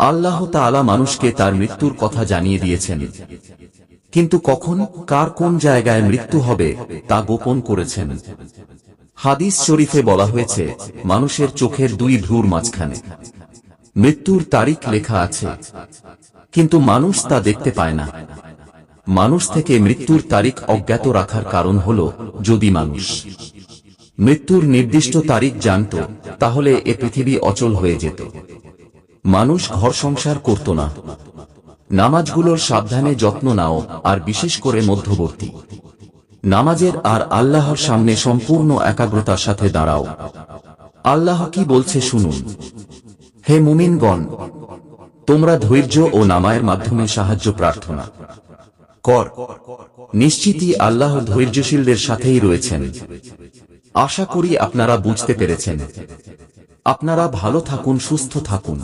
আল্লাহ তাআলা মানুষকে তার মৃত্যুর কথা জানিয়ে দিয়েছেন, কিন্তু কখন, কার, কোন জায়গায় মৃত্যু হবে তা গোপন করেছেন। হাদিস শরীফে বলা হয়েছে, মানুষের চোখের দুই ভ্রুর মাঝখানে মৃত্যুর তারিখ লেখা আছে, কিন্তু মানুষ তা দেখতে পায় না। মানুষ থেকে মৃত্যুর তারিখ অজ্ঞাত রাখার কারণ হল, যদি মানুষ মৃত্যুর নির্দিষ্ট তারিখ জানত, তাহলে এ পৃথিবী অচল হয়ে যেত। মানুষ ঘর সংসার করত না। নামাজগুলোর সাবধানে যত্ন নাও, আর বিশেষ করে মধ্যবর্তী নামাজের আর আল্লাহর সামনে সম্পূর্ণ একাগ্রতার সাথে দাঁড়াও। আল্লাহ কি বলছে শুনুন। হে মুমিনগণ, তোমরা ধৈর্য ও নামায়ের মাধ্যমে সাহায্য প্রার্থনা কর। নিশ্চিতই আল্লাহ ধৈর্যশীলদের সাথেই রয়েছেন। আশা করি আপনারা বুঝতে পেরেছেন। আপনারা ভালো থাকুন, সুস্থ থাকুন।